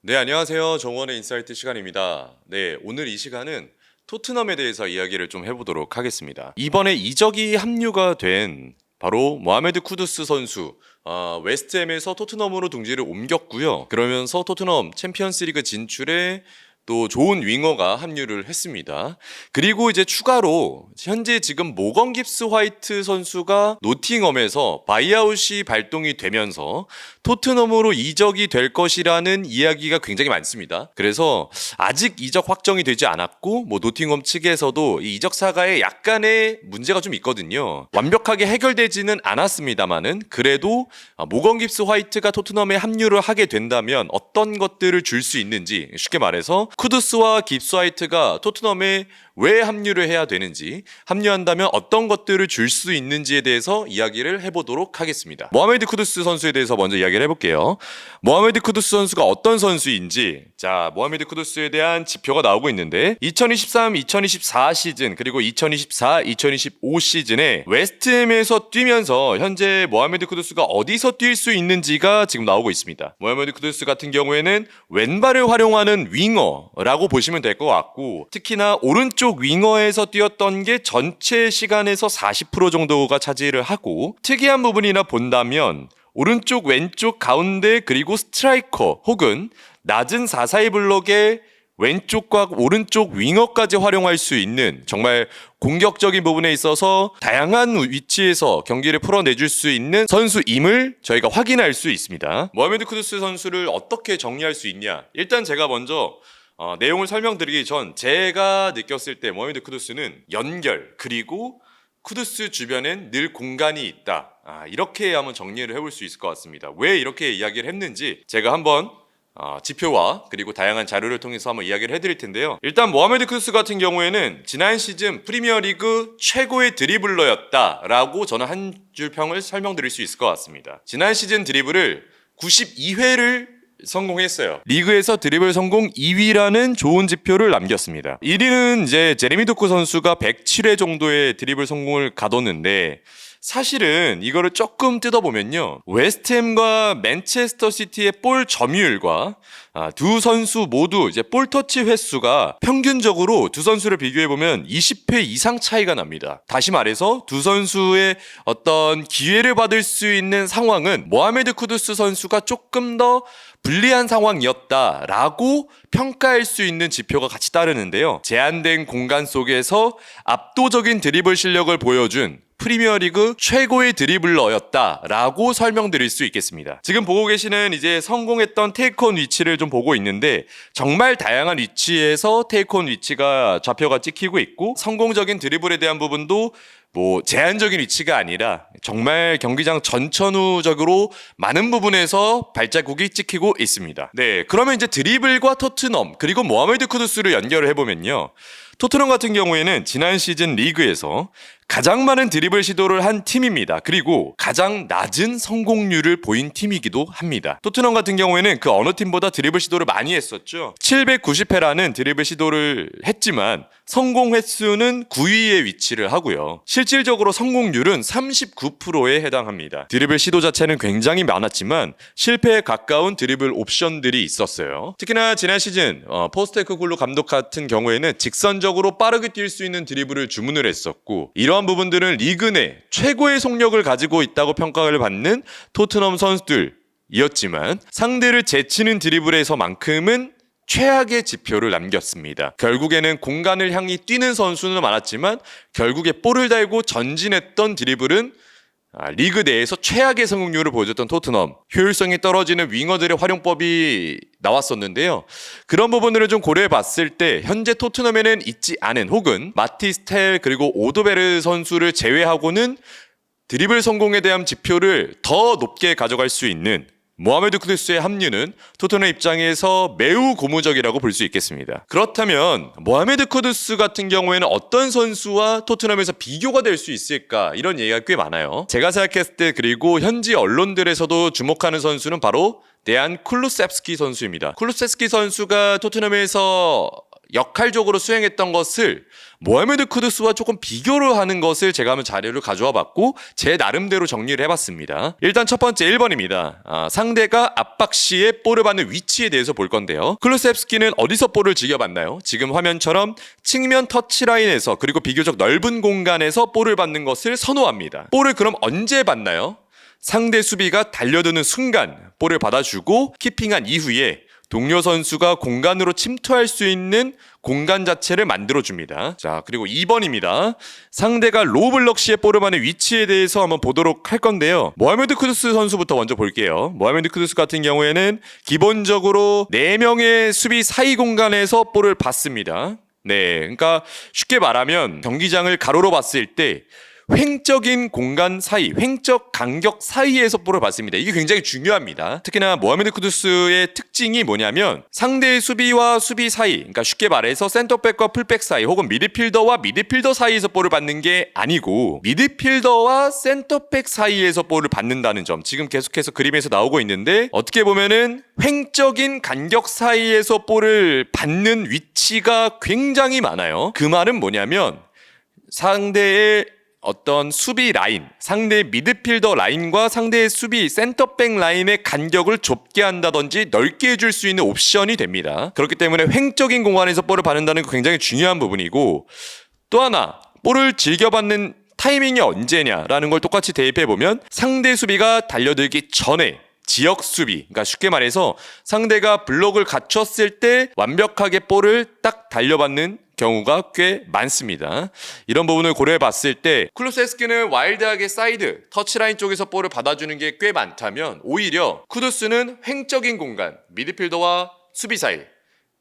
네, 안녕하세요. 정원의 인사이트 시간입니다. 네, 오늘 이 시간은 토트넘에 대해서 이야기를 좀 해보도록 하겠습니다. 이번에 이적이 합류가 된 바로 모하메드 쿠두스 선수, 웨스트햄에서 토트넘으로 둥지를 옮겼고요. 그러면서 토트넘 챔피언스리그 진출에 또 좋은 윙어가 합류를 했습니다. 그리고 이제 추가로 현재 지금 모건 깁스 화이트 선수가 노팅엄에서 바이아웃이 발동이 되면서 토트넘으로 이적이 될 것이라는 이야기가 굉장히 많습니다. 그래서 아직 이적 확정이 되지 않았고 노팅엄 측에서도 이 이적 사가에 약간의 문제가 좀 있거든요. 완벽하게 해결되지는 않았습니다만은 그래도 모건 깁스 화이트가 토트넘에 합류를 하게 된다면 어떤 것들을 줄 수 있는지, 쉽게 말해서 쿠두스와 깁스 화이트가 토트넘에 왜 합류를 해야 되는지, 합류한다면 어떤 것들을 줄 수 있는지에 대해서 이야기를 해보도록 하겠습니다. 모하메드 쿠두스 선수에 대해서 먼저 이야기를 해볼게요. 모하메드 쿠두스 선수가 어떤 선수인지, 자, 모하메드 쿠두스에 대한 지표가 나오고 있는데 2023-2024 시즌 그리고 2024-2025 시즌에 웨스트햄에서 뛰면서 현재 모하메드 쿠두스가 어디서 뛸 수 있는지가 지금 나오고 있습니다. 모하메드 쿠두스 같은 경우에는 왼발을 활용하는 윙어라고 보시면 될 것 같고, 특히나 오른쪽 윙어에서 뛰었던 게 전체 시간에서 40% 정도가 차지를 하고, 특이한 부분이나 본다면 오른쪽, 왼쪽, 가운데 그리고 스트라이커 혹은 낮은 4-4-2 블록의 왼쪽과 오른쪽 윙어까지 활용할 수 있는 정말 공격적인 부분에 있어서 다양한 위치에서 경기를 풀어내줄 수 있는 선수임을 저희가 확인할 수 있습니다. 모하메드 쿠두스 선수를 어떻게 정리할 수 있냐? 일단 제가 먼저 내용을 설명드리기 전 제가 느꼈을 때 모하메드 쿠두스는 연결 그리고 쿠두스 주변엔 늘 공간이 있다. 이렇게 한번 정리를 해볼 수 있을 것 같습니다. 왜 이렇게 이야기를 했는지 제가 한번 지표와 그리고 다양한 자료를 통해서 한번 이야기를 해드릴 텐데요. 일단 모하메드 쿠두스 같은 경우에는 지난 시즌 프리미어리그 최고의 드리블러였다라고 저는 한 줄 평을 설명드릴 수 있을 것 같습니다. 지난 시즌 드리블을 92회를 성공했어요. 리그에서 드리블 성공 2위라는 좋은 지표를 남겼습니다. 1위는 이제 제레미 도쿠 선수가 107회 정도의 드리블 성공을 가뒀는데, 사실은 이거를 조금 뜯어보면요, 웨스트햄과 맨체스터 시티의 볼 점유율과 두 선수 모두 이제 볼 터치 횟수가 평균적으로 두 선수를 비교해보면 20회 이상 차이가 납니다. 다시 말해서 두 선수의 어떤 기회를 받을 수 있는 상황은 모하메드 쿠두스 선수가 조금 더 불리한 상황이었다라고 평가할 수 있는 지표가 같이 따르는데요. 제한된 공간 속에서 압도적인 드리블 실력을 보여준 프리미어리그 최고의 드리블러였다라고 설명드릴 수 있겠습니다. 지금 보고 계시는 이제 성공했던 테이크온 위치를 좀 보고 있는데, 정말 다양한 위치에서 테이크온 위치가 좌표가 찍히고 있고, 성공적인 드리블에 대한 부분도 제한적인 위치가 아니라 정말 경기장 전천후적으로 많은 부분에서 발자국이 찍히고 있습니다. 네, 그러면 이제 드리블과 토트넘 그리고 모하메드 쿠두스를 연결을 해보면요, 토트넘 같은 경우에는 지난 시즌 리그에서 가장 많은 드리블 시도를 한 팀입니다. 그리고 가장 낮은 성공률을 보인 팀이기도 합니다. 토트넘 같은 경우에는 그 어느 팀보다 드리블 시도를 많이 했었죠. 790회라는 드리블 시도를 했지만 성공 횟수는 9위에 위치를 하고요. 실질적으로 성공률은 39%에 해당합니다. 드리블 시도 자체는 굉장히 많았지만 실패에 가까운 드리블 옵션들이 있었어요. 특히나 지난 시즌 포스테코글루 감독 같은 경우에는 직선적으로 빠르게 뛸 수 있는 드리블을 주문을 했었고, 이러한 부분들은 리그 내 최고의 속력을 가지고 있다고 평가를 받는 토트넘 선수들이었지만 상대를 제치는 드리블에서만큼은 최악의 지표를 남겼습니다. 결국에는 공간을 향해 뛰는 선수는 많았지만 결국에 볼을 달고 전진했던 드리블은 리그 내에서 최악의 성공률을 보여줬던 토트넘, 효율성이 떨어지는 윙어들의 활용법이 나왔었는데요. 그런 부분들을 좀 고려해 봤을 때 현재 토트넘에는 있지 않은, 혹은 마티스텔 그리고 오도베르 선수를 제외하고는 드리블 성공에 대한 지표를 더 높게 가져갈 수 있는 모하메드 쿠두스의 합류는 토트넘 입장에서 매우 고무적이라고 볼 수 있겠습니다. 그렇다면 모하메드 쿠두스 같은 경우에는 어떤 선수와 토트넘에서 비교가 될 수 있을까, 이런 얘기가 꽤 많아요. 제가 생각했을 때, 그리고 현지 언론들에서도 주목하는 선수는 바로 데안 쿨루셉스키 선수입니다. 쿨루셉스키 선수가 토트넘에서 역할적으로 수행했던 것을 모하메드 쿠두스와 조금 비교를 하는 것을 제가 한번 자료를 가져와 봤고 제 나름대로 정리를 해봤습니다. 일단 첫 번째 1번입니다. 상대가 압박 시에 볼을 받는 위치에 대해서 볼 건데요. 클루세프스키는 어디서 볼을 즐겨봤나요? 지금 화면처럼 측면 터치라인에서 그리고 비교적 넓은 공간에서 볼을 받는 것을 선호합니다. 볼을 그럼 언제 받나요? 상대 수비가 달려드는 순간 볼을 받아주고 키핑한 이후에 동료 선수가 공간으로 침투할 수 있는 공간 자체를 만들어줍니다. 자, 그리고 2번입니다. 상대가 로블럭 시에 볼을 받는 위치에 대해서 한번 보도록 할 건데요. 모하메드 쿠두스 선수부터 먼저 볼게요. 모하메드 쿠두스 같은 경우에는 기본적으로 4명의 수비 사이 공간에서 볼을 받습니다. 네, 그러니까 쉽게 말하면 경기장을 가로로 봤을 때 횡적인 공간 사이, 횡적 간격 사이에서 볼을 받습니다. 이게 굉장히 중요합니다. 특히나 모하메드 쿠두스의 특징이 뭐냐면 상대의 수비와 수비 사이, 그러니까 쉽게 말해서 센터백과 풀백 사이 혹은 미드필더와 미드필더 사이에서 볼을 받는 게 아니고 미드필더와 센터백 사이에서 볼을 받는다는 점, 지금 계속해서 그림에서 나오고 있는데 어떻게 보면은 횡적인 간격 사이에서 볼을 받는 위치가 굉장히 많아요. 그 말은 뭐냐면 상대의 어떤 수비 라인, 상대의 미드필더 라인과 상대의 수비 센터백 라인의 간격을 좁게 한다든지 넓게 해줄 수 있는 옵션이 됩니다. 그렇기 때문에 횡적인 공간에서 볼을 받는다는 거 굉장히 중요한 부분이고, 또 하나 볼을 즐겨받는 타이밍이 언제냐라는 걸 똑같이 대입해보면 상대 수비가 달려들기 전에 지역 수비, 그러니까 쉽게 말해서 상대가 블록을 갖췄을 때 완벽하게 볼을 딱 달려받는 경우가 꽤 많습니다. 이런 부분을 고려해 봤을 때 클루세스키는 와일드하게 사이드, 터치라인 쪽에서 볼을 받아주는 게 꽤 많다면 오히려 쿠두스는 횡적인 공간, 미드필더와 수비 사이,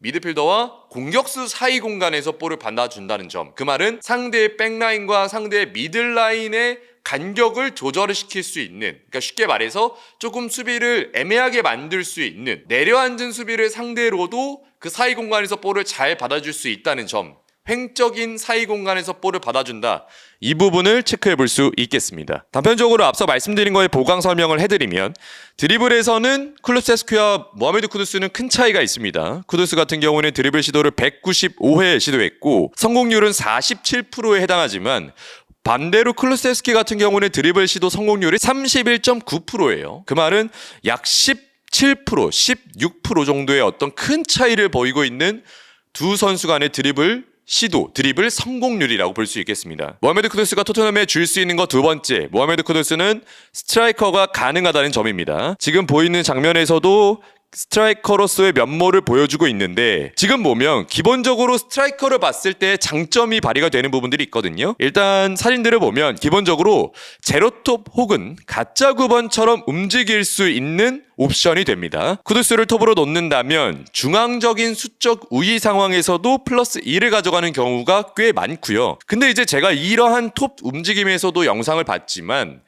미드필더와 공격수 사이 공간에서 볼을 받아준다는 점. 그 말은 상대의 백라인과 상대의 미들라인의 간격을 조절을 시킬 수 있는, 그러니까 쉽게 말해서 조금 수비를 애매하게 만들 수 있는 내려앉은 수비를 상대로도 그 사이 공간에서 볼을 잘 받아줄 수 있다는 점, 횡적인 사이 공간에서 볼을 받아준다, 이 부분을 체크해 볼 수 있겠습니다. 단편적으로 앞서 말씀드린 거에 보강 설명을 해드리면 드리블에서는 클루세스키와 모하메드 쿠두스는 큰 차이가 있습니다. 쿠두스 같은 경우는 드리블 시도를 195회 시도했고 성공률은 47%에 해당하지만 반대로 클루세스키 같은 경우는 드리블 시도 성공률이 31.9%예요. 그 말은 약 17%, 16% 정도의 어떤 큰 차이를 보이고 있는 두 선수 간의 드리블 시도, 드리블 성공률이라고 볼 수 있겠습니다. 모하메드 쿠두스가 토트넘에 줄 수 있는 거 두 번째, 모하메드 쿠두스는 스트라이커가 가능하다는 점입니다. 지금 보이는 장면에서도 스트라이커로서의 면모를 보여주고 있는데 지금 보면 기본적으로 스트라이커를 봤을 때 장점이 발휘가 되는 부분들이 있거든요. 일단 사진들을 보면 기본적으로 제로톱 혹은 가짜 9번처럼 움직일 수 있는 옵션이 됩니다. 쿠두스를 톱으로 놓는다면 중앙적인 수적 우위 상황에서도 플러스 1을 가져가는 경우가 꽤 많고요. 근데 이제 제가 이러한 톱 움직임에서도 영상을 봤지만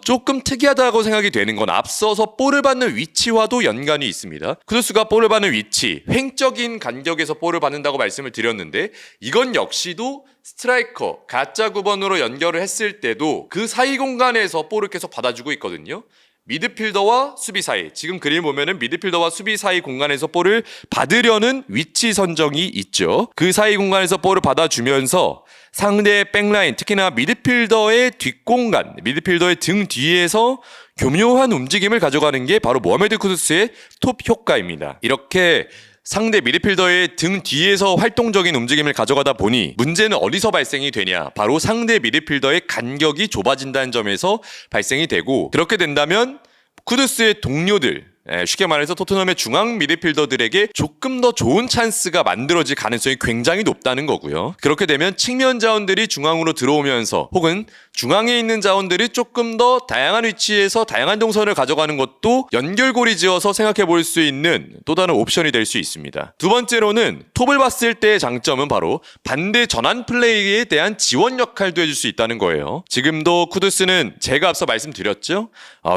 조금 특이하다고 생각이 되는 건 앞서서 볼을 받는 위치와도 연관이 있습니다. 쿠두스가 볼을 받는 위치, 횡적인 간격에서 볼을 받는다고 말씀을 드렸는데 이건 역시도 스트라이커, 가짜 9번으로 연결을 했을 때도 그 사이 공간에서 볼을 계속 받아주고 있거든요. 미드필더와 수비 사이, 지금 그림 보면은 미드필더와 수비 사이 공간에서 볼을 받으려는 위치 선정이 있죠. 그 사이 공간에서 볼을 받아주면서 상대의 백라인, 특히나 미드필더의 뒷공간, 미드필더의 등 뒤에서 교묘한 움직임을 가져가는 게 바로 모하메드 쿠두스의 톱 효과입니다. 이렇게 상대 미드필더의 등 뒤에서 활동적인 움직임을 가져가다 보니 문제는 어디서 발생이 되냐? 바로 상대 미드필더의 간격이 좁아진다는 점에서 발생이 되고, 그렇게 된다면 쿠두스의 동료들, 쉽게 말해서 토트넘의 중앙 미드필더들에게 조금 더 좋은 찬스가 만들어질 가능성이 굉장히 높다는 거고요. 그렇게 되면 측면 자원들이 중앙으로 들어오면서 혹은 중앙에 있는 자원들이 조금 더 다양한 위치에서 다양한 동선을 가져가는 것도 연결고리 지어서 생각해 볼 수 있는 또 다른 옵션이 될 수 있습니다. 두 번째로는 톱을 봤을 때의 장점은 바로 반대 전환 플레이에 대한 지원 역할도 해줄 수 있다는 거예요. 지금도 쿠두스는 제가 앞서 말씀드렸죠.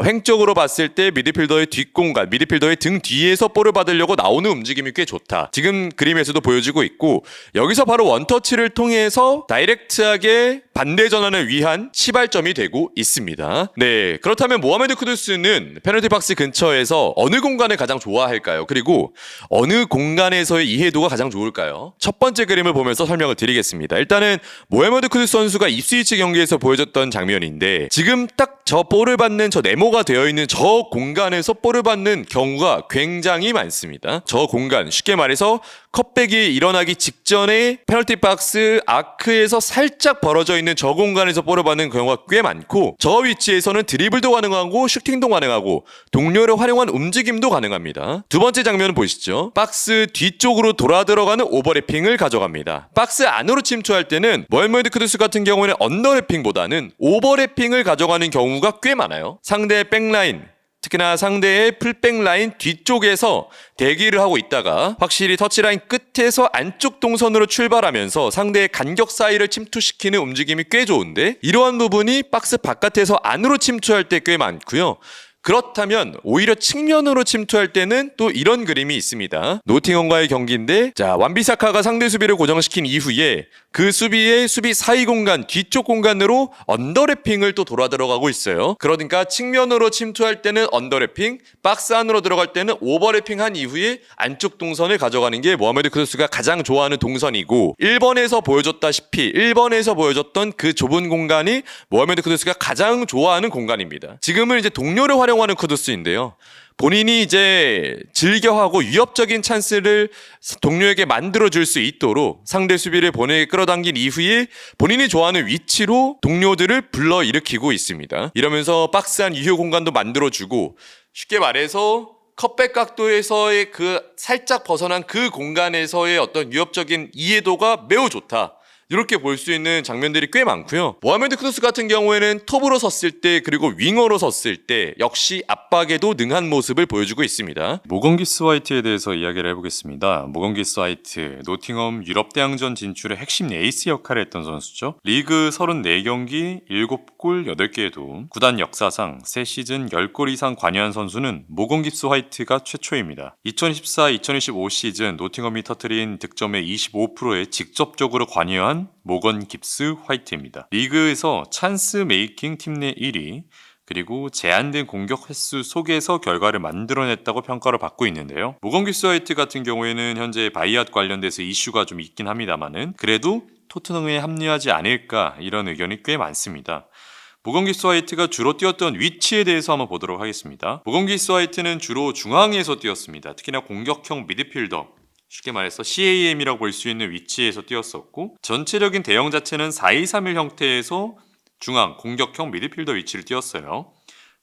횡적으로 봤을 때 미드필더의 뒷공 공간, 미드필더의 등 뒤에서 볼을 받으려고 나오는 움직임이 꽤 좋다. 지금 그림에서도 보여지고 있고 여기서 바로 원터치를 통해서 다이렉트하게 반대 전환을 위한 시발점이 되고 있습니다. 네, 그렇다면 모하메드 쿠두스는 페널티 박스 근처에서 어느 공간을 가장 좋아할까요? 그리고 어느 공간에서의 이해도가 가장 좋을까요? 첫 번째 그림을 보면서 설명을 드리겠습니다. 일단은 모하메드 쿠두스 선수가 입스위치 경기에서 보여줬던 장면인데 지금 딱 저 볼을 받는 저 네모가 되어 있는 저 공간에서 볼을 받는 경우가 굉장히 많습니다. 저 공간, 쉽게 말해서 컵백이 일어나기 직전에 페널티 박스 아크에서 살짝 벌어져 있는 저 공간에서 볼을 받는 경우가 꽤 많고 저 위치에서는 드리블도 가능하고 슈팅도 가능하고 동료를 활용한 움직임도 가능합니다. 두 번째 장면을 보시죠. 박스 뒤쪽으로 돌아 들어가는 오버래핑을 가져갑니다. 박스 안으로 침투할 때는 모하메드 쿠두스 같은 경우에는 언더래핑보다는 오버래핑을 가져가는 경우가 꽤 많아요. 상대의 백라인, 특히나 상대의 풀백 라인 뒤쪽에서 대기를 하고 있다가 확실히 터치라인 끝에서 안쪽 동선으로 출발하면서 상대의 간격 사이를 침투시키는 움직임이 꽤 좋은데 이러한 부분이 박스 바깥에서 안으로 침투할 때 꽤 많고요. 그렇다면 오히려 측면으로 침투할 때는 또 이런 그림이 있습니다. 노팅엄과의 경기인데 자 완비사카가 상대 수비를 고정시킨 이후에 그 수비의 수비 사이 공간 뒤쪽 공간으로 언더래핑을 또 돌아 들어가고 있어요. 그러니까 측면으로 침투할 때는 언더래핑, 박스 안으로 들어갈 때는 오버래핑 한 이후에 안쪽 동선을 가져가는 게 모하메드 쿠두스가 가장 좋아하는 동선이고 1번에서 보여줬다시피 1번에서 보여줬던 그 좁은 공간이 모하메드 쿠두스가 가장 좋아하는 공간입니다. 지금은 이제 동료를 활용하는 쿠두스인데요. 본인이 이제 즐겨하고 위협적인 찬스를 동료에게 만들어줄 수 있도록 상대 수비를 본인에게 끌어당긴 이후에 본인이 좋아하는 위치로 동료들을 불러일으키고 있습니다. 이러면서 박스 안 유효 공간도 만들어주고 쉽게 말해서 컵백 각도에서의 그 살짝 벗어난 그 공간에서의 어떤 위협적인 이해도가 매우 좋다. 이렇게 볼 수 있는 장면들이 꽤 많고요. 모하메드 쿠두스 같은 경우에는 톱으로 섰을 때 그리고 윙어로 섰을 때 역시 압박에도 능한 모습을 보여주고 있습니다. 모건 기스 화이트에 대해서 이야기를 해보겠습니다. 모건 기스 화이트, 노팅엄 유럽대항전 진출의 핵심 에이스 역할을 했던 선수죠. 리그 34경기 7골 8개의 도움, 구단 역사상 3시즌 10골 이상 관여한 선수는 모건 기스 화이트가 최초입니다. 2014-2025 시즌 노팅엄이 터뜨린 득점의 25%에 직접적으로 관여한 모건 깁스 화이트입니다. 리그에서 찬스 메이킹 팀 내 1위, 그리고 제한된 공격 횟수 속에서 결과를 만들어냈다고 평가를 받고 있는데요. 모건 깁스 화이트 같은 경우에는 현재 바이앗 관련돼서 이슈가 좀 있긴 합니다만은 그래도 토트넘에 합류하지 않을까 이런 의견이 꽤 많습니다. 모건 깁스 화이트가 주로 뛰었던 위치에 대해서 한번 보도록 하겠습니다. 모건 깁스 화이트는 주로 중앙에서 뛰었습니다. 특히나 공격형 미드필더, 쉽게 말해서 CAM이라고 볼 수 있는 위치에서 뛰었었고 전체적인 대형 자체는 4-2-3-1 형태에서 중앙 공격형 미드필더 위치를 뛰었어요.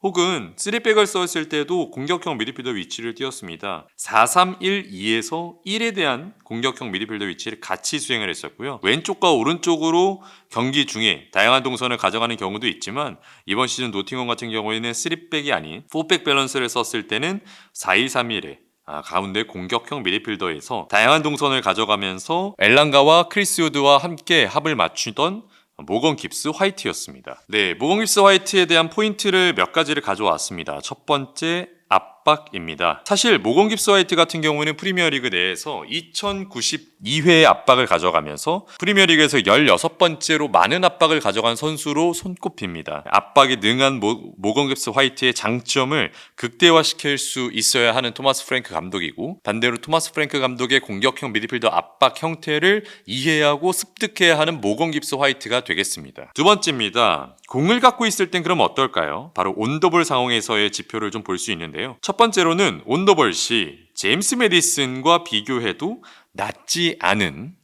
혹은 3백을 썼을 때도 공격형 미드필더 위치를 뛰었습니다. 4-3-1-2에서 1에 대한 공격형 미드필더 위치를 같이 수행을 했었고요. 왼쪽과 오른쪽으로 경기 중에 다양한 동선을 가져가는 경우도 있지만 이번 시즌 노팅엄 같은 경우에는 3백이 아닌 4백 밸런스를 썼을 때는 4-2-3-1에 가운데 공격형 미드필더에서 다양한 동선을 가져가면서 엘랑가와 크리스 우드와 함께 합을 맞추던 모건 깁스 화이트였습니다. 네, 모건 깁스 화이트에 대한 포인트를 몇 가지를 가져왔습니다. 첫 번째, 압박입니다. 사실 모건 깁스 화이트 같은 경우는 프리미어리그 내에서 2092회의 압박을 가져가면서 프리미어리그에서 16번째로 많은 압박을 가져간 선수로 손꼽힙니다. 압박에 능한 모건 깁스 화이트의 장점을 극대화시킬 수 있어야 하는 토마스 프랭크 감독이고 반대로 토마스 프랭크 감독의 공격형 미드필더 압박 형태를 이해하고 습득해야 하는 모건 깁스 화이트가 되겠습니다. 두 번째입니다. 공을 갖고 있을 땐 그럼 어떨까요? 바로 온더볼 상황에서의 지표를 좀 볼 수 있는데요. 첫 번째로는 온더볼 시 제임스 메디슨과 비교해도 낮지 않은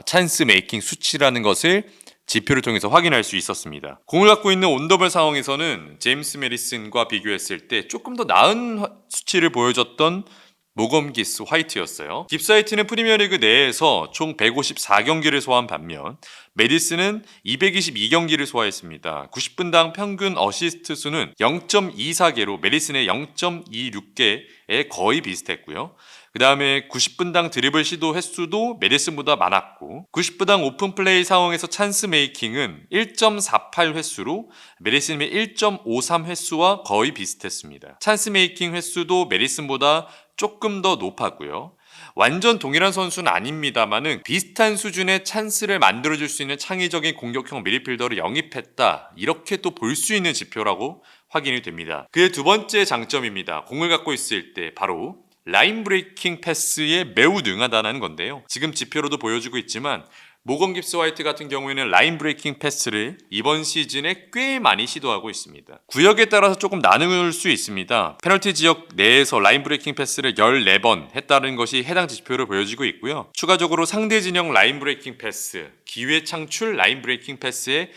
찬스 메이킹 수치라는 것을 지표를 통해서 확인할 수 있었습니다. 공을 갖고 있는 온더볼 상황에서는 제임스 메디슨과 비교했을 때 조금 더 나은 수치를 보여줬던 모건 깁스 화이트였어요. 깁스 화이트는 프리미어리그 내에서 총 154경기를 소화한 반면 메디슨은 222경기를 소화했습니다. 90분당 평균 어시스트 수는 0.24개로 메디슨의 0.26개에 거의 비슷했고요. 그 다음에 90분당 드리블 시도 횟수도 메디슨보다 많았고 90분당 오픈 플레이 상황에서 찬스 메이킹은 1.48 횟수로 메디슨의 1.53 횟수와 거의 비슷했습니다. 찬스 메이킹 횟수도 메디슨보다 조금 더 높았고요. 완전 동일한 선수는 아닙니다만은 비슷한 수준의 찬스를 만들어줄 수 있는 창의적인 공격형 미드필더를 영입했다. 이렇게 또 볼 수 있는 지표라고 확인이 됩니다. 그의 두 번째 장점입니다. 공을 갖고 있을 때 바로 라인 브레이킹 패스에 매우 능하다는 건데요. 지금 지표로도 보여주고 있지만 모건 깁스 화이트 같은 경우에는 라인 브레이킹 패스를 이번 시즌에 꽤 많이 시도하고 있습니다. 구역에 따라서 조금 나눌 수 있습니다. 페널티 지역 내에서 라인 브레이킹 패스를 14번 했다는 것이 해당 지표를 보여주고 있고요. 추가적으로 상대 진영 라인 브레이킹 패스, 기회 창출 라인 브레이킹 패스에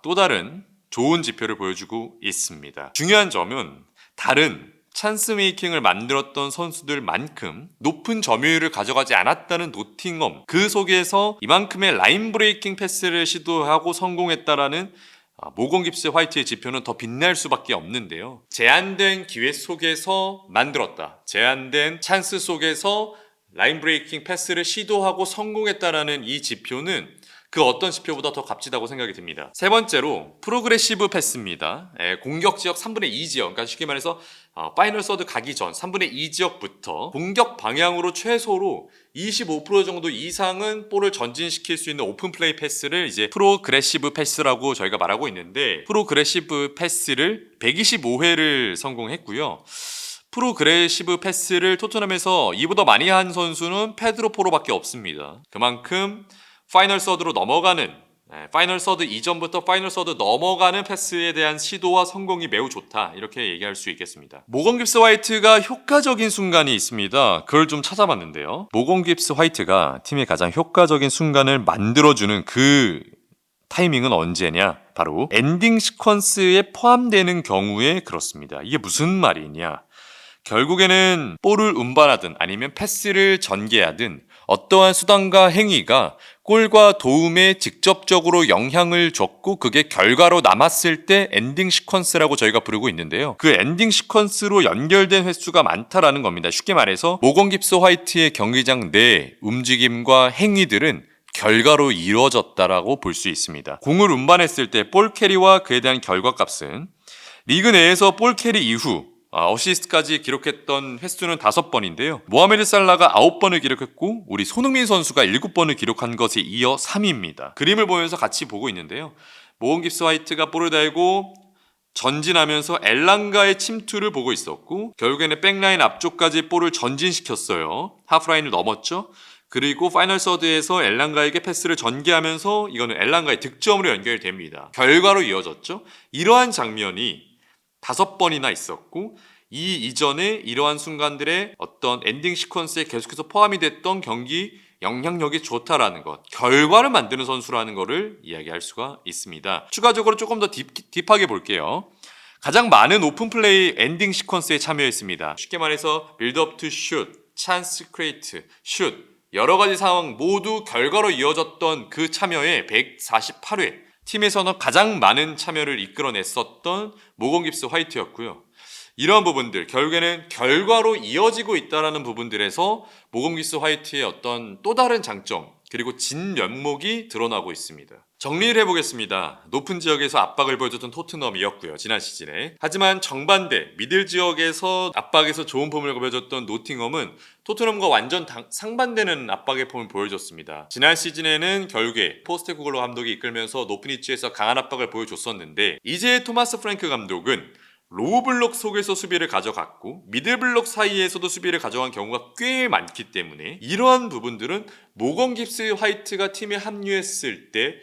또 다른 좋은 지표를 보여주고 있습니다. 중요한 점은 다른 찬스 메이킹을 만들었던 선수들만큼 높은 점유율을 가져가지 않았다는 노팅엄, 그 속에서 이만큼의 라인 브레이킹 패스를 시도하고 성공했다라는 모건 깁스 화이트의 지표는 더 빛날 수밖에 없는데요. 제한된 기회 속에서 만들었다. 제한된 찬스 속에서 라인 브레이킹 패스를 시도하고 성공했다라는 이 지표는 그 어떤 지표보다 더 값지다고 생각이 듭니다. 세 번째로 프로그레시브 패스입니다. 공격 지역 3분의 2 지역, 그러니까 쉽게 말해서 파이널 서드 가기 전 3분의 2 지역부터 공격 방향으로 최소로 25% 정도 이상은 볼을 전진시킬 수 있는 오픈 플레이 패스를 이제 프로그레시브 패스라고 저희가 말하고 있는데, 프로그레시브 패스를 125회를 성공했고요. 프로그레시브 패스를 토트넘에서 이보다 많이 한 선수는 페드로 포로밖에 없습니다. 그만큼 파이널 서드로 넘어가는, 파이널 서드 이전부터 파이널 서드 넘어가는 패스에 대한 시도와 성공이 매우 좋다, 이렇게 얘기할 수 있겠습니다. 모건 깁스 화이트가 효과적인 순간이 있습니다. 그걸 좀 찾아봤는데요. 모건 깁스 화이트가 팀의 가장 효과적인 순간을 만들어주는 그 타이밍은 언제냐? 바로 엔딩 시퀀스에 포함되는 경우에 그렇습니다. 이게 무슨 말이냐? 결국에는 볼을 운반하든 아니면 패스를 전개하든 어떠한 수단과 행위가 골과 도움에 직접적으로 영향을 줬고 그게 결과로 남았을 때 엔딩 시퀀스라고 저희가 부르고 있는데요. 그 엔딩 시퀀스로 연결된 횟수가 많다라는 겁니다. 쉽게 말해서 모건 깁스 화이트의 경기장 내 움직임과 행위들은 결과로 이루어졌다라고 볼 수 있습니다. 공을 운반했을 때 볼 캐리와 그에 대한 결과값은 리그 내에서 볼 캐리 이후 어시스트까지 기록했던 횟수는 5번인데요. 모하메드 살라가 9번을 기록했고 우리 손흥민 선수가 7번을 기록한 것에 이어 3위입니다. 그림을 보면서 같이 보고 있는데요. 모건 깁스 화이트가 볼을 달고 전진하면서 엘랑가의 침투를 보고 있었고 결국에는 백라인 앞쪽까지 볼을 전진시켰어요. 하프라인을 넘었죠. 그리고 파이널 서드에서 엘랑가에게 패스를 전개하면서 이거는 엘랑가의 득점으로 연결됩니다. 결과로 이어졌죠. 이러한 장면이 5번이나 있었고 이 이전에 이러한 순간들의 어떤 엔딩 시퀀스에 계속해서 포함이 됐던 경기 영향력이 좋다라는 것, 결과를 만드는 선수라는 것을 이야기할 수가 있습니다. 추가적으로 조금 더 딥하게 볼게요. 가장 많은 오픈 플레이 엔딩 시퀀스에 참여했습니다. 쉽게 말해서 빌드업 투 슛, 찬스 크리에이트, 슛, 여러 가지 상황 모두 결과로 이어졌던 그 참여에 148회, 팀에서는 가장 많은 참여를 이끌어냈었던 모건 깁스 화이트였고요. 이러한 부분들, 결국에는 결과로 이어지고 있다는 부분들에서 모건 깁스 화이트의 어떤 또 다른 장점, 그리고 진면목이 드러나고 있습니다. 정리를 해보겠습니다. 높은 지역에서 압박을 보여줬던 토트넘이었고요, 지난 시즌에. 하지만 정반대, 미들 지역에서 압박에서 좋은 폼을 보여줬던 노팅엄은 토트넘과 완전 상반되는 압박의 폼을 보여줬습니다. 지난 시즌에는 결국에 포스테코글로 감독이 이끌면서 높은 위치에서 강한 압박을 보여줬었는데, 이제 토마스 프랭크 감독은 로우 블록 속에서 수비를 가져갔고 미들 블록 사이에서도 수비를 가져간 경우가 꽤 많기 때문에 이러한 부분들은 모건 깁스 화이트가 팀에 합류했을 때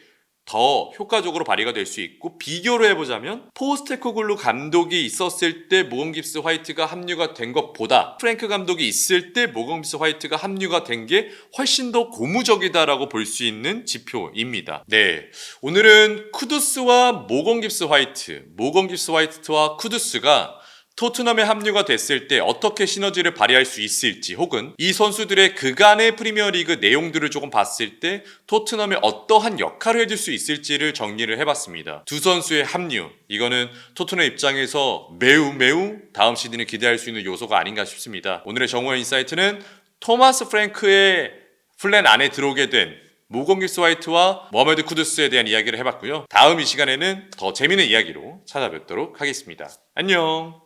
더 효과적으로 발휘가 될 수 있고, 비교를 해보자면 포스테코글루 감독이 있었을 때 모건 깁스 화이트가 합류가 된 것보다 프랭크 감독이 있을 때 모건 깁스 화이트가 합류가 된 게 훨씬 더 고무적이다라고 볼 수 있는 지표입니다. 네, 오늘은 쿠두스와 모건 깁스 화이트, 모건 깁스 화이트와 쿠두스가 토트넘에 합류가 됐을 때 어떻게 시너지를 발휘할 수 있을지, 혹은 이 선수들의 그간의 프리미어리그 내용들을 조금 봤을 때 토트넘에 어떠한 역할을 해줄 수 있을지를 정리를 해봤습니다. 두 선수의 합류, 이거는 토트넘 입장에서 매우 다음 시즌에 기대할 수 있는 요소가 아닌가 싶습니다. 오늘의 정우영 인사이트는 토마스 프랭크의 플랜 안에 들어오게 된 모건기스 화이트와 모하메드 쿠두스에 대한 이야기를 해봤고요. 다음 이 시간에는 더 재미있는 이야기로 찾아뵙도록 하겠습니다. 안녕.